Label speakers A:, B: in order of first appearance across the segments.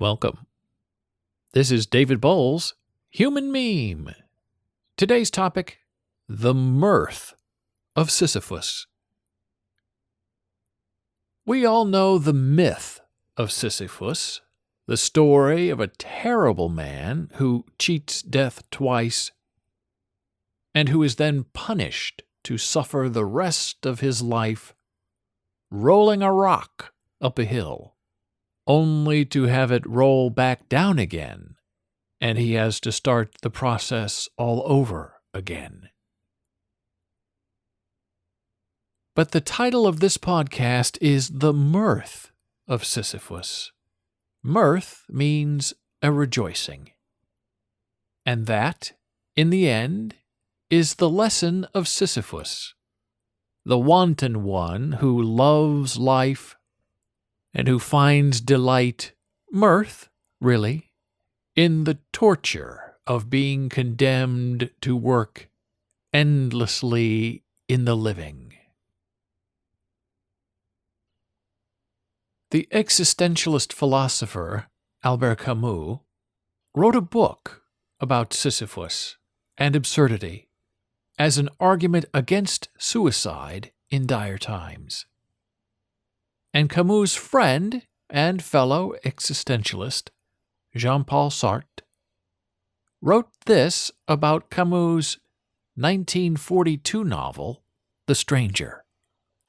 A: Welcome. This is David Boles, Human Meme. Today's topic, the Mirth of Sisyphus. We all know the myth of Sisyphus, the story of a terrible man who cheats death twice and who is then punished to suffer the rest of his life rolling a rock up a hill, only to have it roll back down again, and he has to start the process all over again. But the title of this podcast is The Mirth of Sisyphus. Mirth means a rejoicing. And that, in the end, is the lesson of Sisyphus, the wanton one who loves life and who finds delight, mirth, really, in the torture of being condemned to work endlessly in the living. The existentialist philosopher Albert Camus wrote a book about Sisyphus and absurdity as an argument against suicide in dire times. And Camus' friend and fellow existentialist, Jean-Paul Sartre, wrote this about Camus' 1942 novel, The Stranger.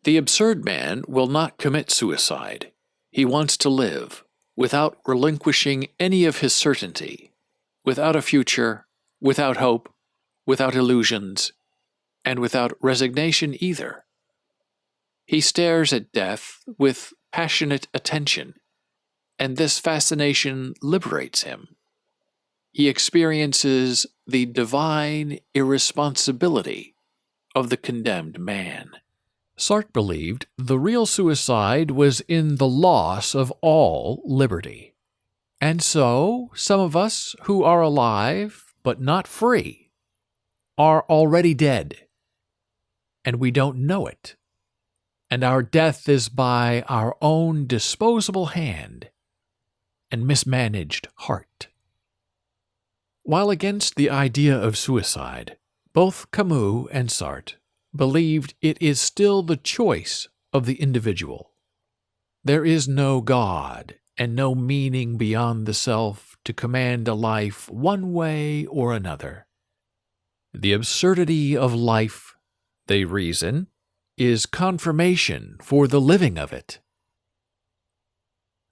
A: The absurd man will not commit suicide. He wants to live, without relinquishing any of his certainty, without a future, without hope, without illusions, and without resignation either. He stares at death with passionate attention, and this fascination liberates him. He experiences the divine irresponsibility of the condemned man. Sartre believed the real suicide was in the loss of all liberty. And so, some of us who are alive but not free are already dead, and we don't know it. And our death is by our own disposable hand and mismanaged heart. While against the idea of suicide, both Camus and Sartre believed it is still the choice of the individual. There is no God and no meaning beyond the self to command a life one way or another. The absurdity of life, they reason, is confirmation for the living of it.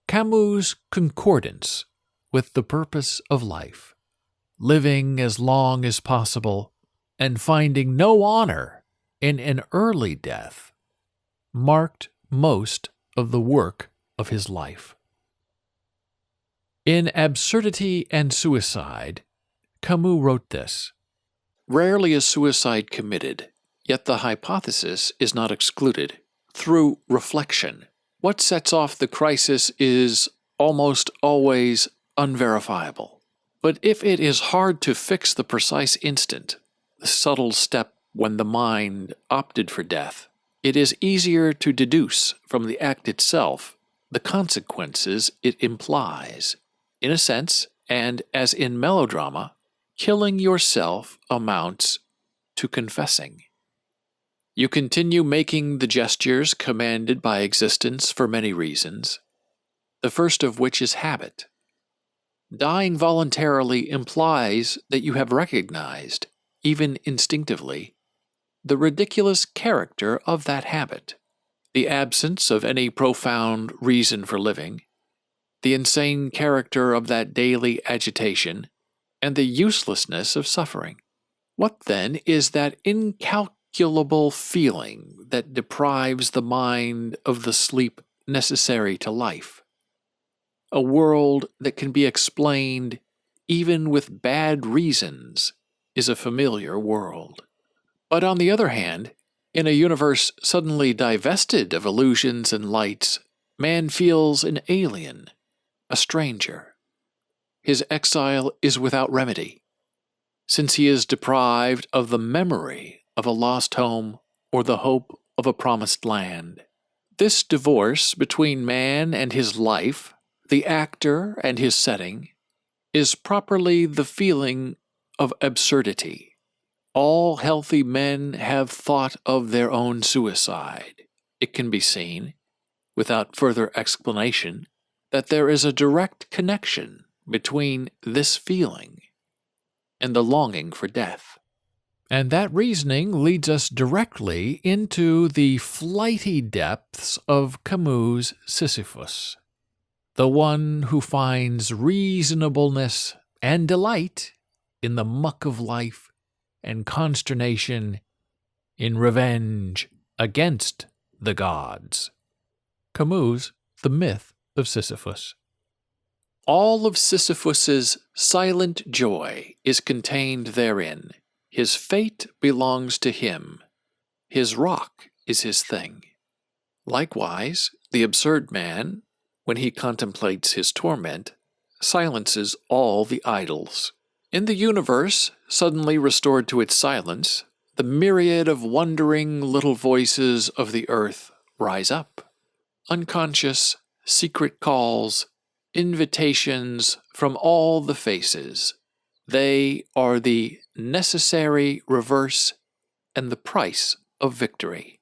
A: Camus' concordance with the purpose of life, living as long as possible and finding no honor in an early death, marked most of the work of his life. In Absurdity and Suicide, Camus wrote this: "Rarely is suicide committed, yet the hypothesis is not excluded. Through reflection, what sets off the crisis is almost always unverifiable. But if it is hard to fix the precise instant, the subtle step when the mind opted for death, it is easier to deduce from the act itself the consequences it implies. In a sense, and as in melodrama, killing yourself amounts to confessing. You continue making the gestures commanded by existence for many reasons, the first of which is habit. Dying voluntarily implies that you have recognized, even instinctively, the ridiculous character of that habit, the absence of any profound reason for living, the insane character of that daily agitation, and the uselessness of suffering. What then is that incalculable feeling that deprives the mind of the sleep necessary to life? A world that can be explained even with bad reasons is a familiar world. But on the other hand, in a universe suddenly divested of illusions and lights, man feels an alien, a stranger. His exile is without remedy, since he is deprived of the memory of a lost home or the hope of a promised land. This divorce between man and his life, the actor and his setting is properly the feeling of absurdity. All healthy men have thought of their own suicide. It can be seen, without further explanation, that there is a direct connection between this feeling and the longing for death. And that reasoning leads us directly into the flighty depths of Camus' Sisyphus, the one who finds reasonableness and delight in the muck of life and consternation in revenge against the gods. Camus' The Myth of Sisyphus. All of Sisyphus's silent joy is contained therein. His fate belongs to him. His rock is his thing. Likewise, the absurd man, when he contemplates his torment, silences all the idols. In the universe, suddenly restored to its silence, the myriad of wondering little voices of the earth rise up. Unconscious, secret calls, invitations from all the faces. They are the necessary reverse and the price of victory.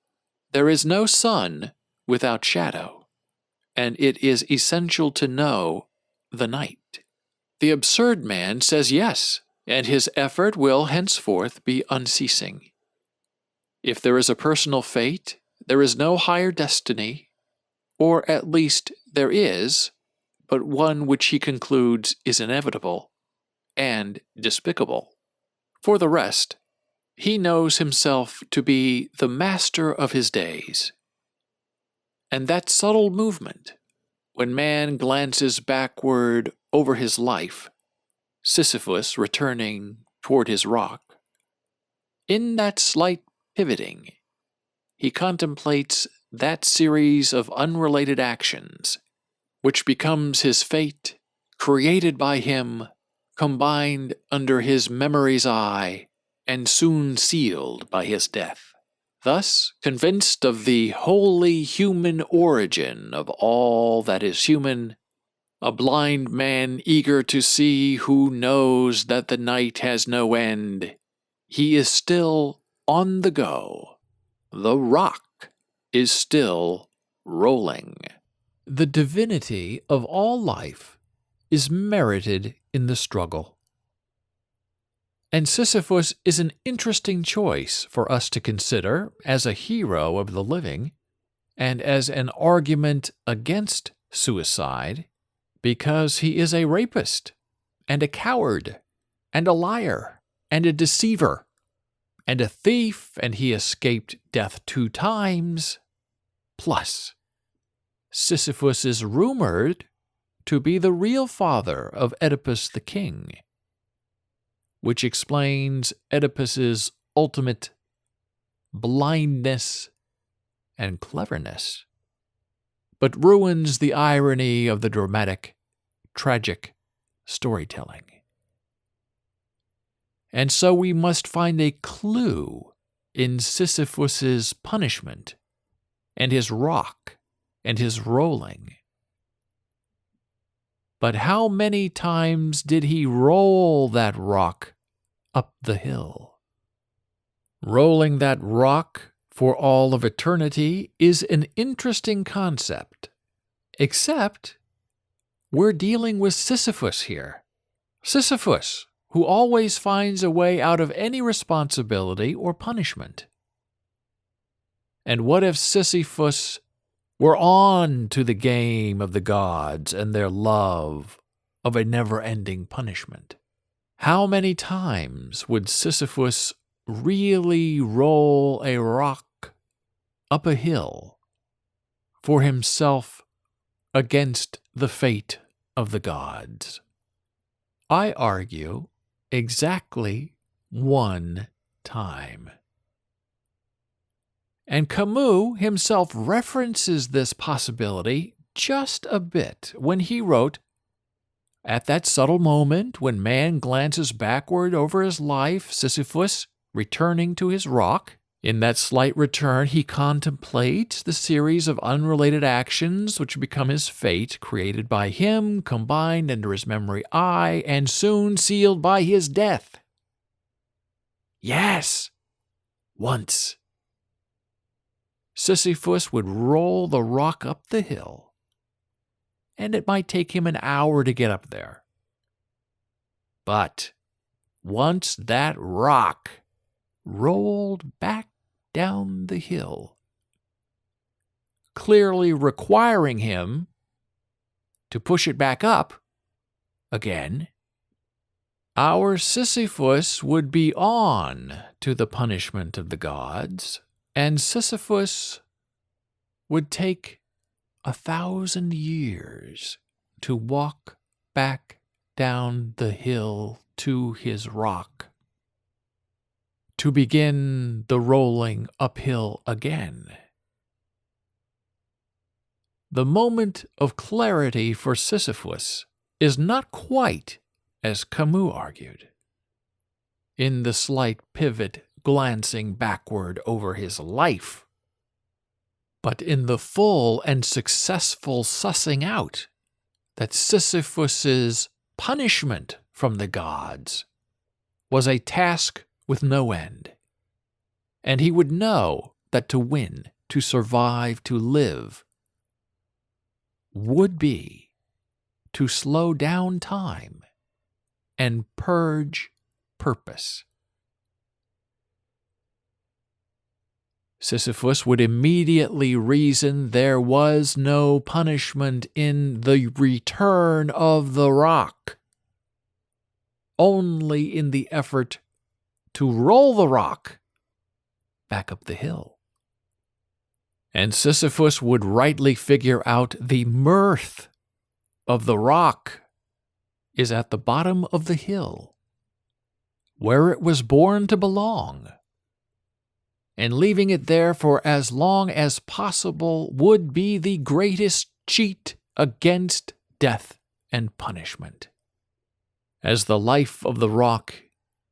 A: There is no sun without shadow, and it is essential to know the night. The absurd man says yes, and his effort will henceforth be unceasing. If there is a personal fate, there is no higher destiny, or at least there is, but one which he concludes is inevitable and despicable. For the rest, he knows himself to be the master of his days. And that subtle movement, when man glances backward over his life, Sisyphus returning toward his rock, in that slight pivoting, he contemplates that series of unrelated actions, which becomes his fate, created by him, combined under his memory's eye, and soon sealed by his death. Thus, convinced of the wholly human origin of all that is human, a blind man eager to see who knows that the night has no end, he is still on the go. The rock is still rolling. The divinity of all life is merited in the struggle. And Sisyphus is an interesting choice for us to consider as a hero of the living and as an argument against suicide, because he is a rapist and a coward and a liar and a deceiver and a thief, and he escaped death 2 times. Plus, Sisyphus is rumored to be the real father of Oedipus the king, which explains Oedipus's ultimate blindness and cleverness, but ruins the irony of the dramatic, tragic storytelling. And so we must find a clue in Sisyphus's punishment and his rock and his rolling. But how many times did he roll that rock up the hill? Rolling that rock for all of eternity is an interesting concept, except we're dealing with Sisyphus here. Sisyphus, who always finds a way out of any responsibility or punishment. And what if Sisyphus were on to the game of the gods and their love of a never-ending punishment? How many times would Sisyphus really roll a rock up a hill for himself against the fate of the gods? I argue exactly 1 time. And Camus himself references this possibility just a bit when he wrote, "At that subtle moment when man glances backward over his life, Sisyphus, returning to his rock, In that slight return, he contemplates the series of unrelated actions which become his fate, created by him, combined under his memory eye, and soon sealed by his death. Yes, once Sisyphus would roll the rock up the hill, and it might take him an hour to get up there. But once that rock rolled back down the hill, clearly requiring him to push it back up again, our Sisyphus would be on to the punishment of the gods, and Sisyphus would take 1,000 years to walk back down the hill to his rock, to begin the rolling uphill again. The moment of clarity for Sisyphus is not quite as Camus argued, in the slight pivot glancing backward over his life, but in the full and successful sussing out that Sisyphus's punishment from the gods was a task with no end, and he would know that to win, to survive, to live, would be to slow down time and purge purpose. Sisyphus would immediately reason there was no punishment in the return of the rock, only in the effort to roll the rock back up the hill. And Sisyphus would rightly figure out the mirth of the rock is at the bottom of the hill, where it was born to belong, and leaving it there for as long as possible would be the greatest cheat against death and punishment. As the life of the rock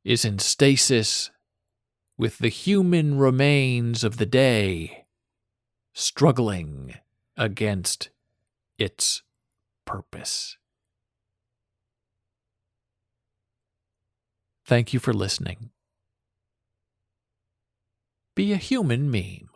A: is in stasis with the human remains of the day struggling against its purpose. Thank you for listening. Be a human meme.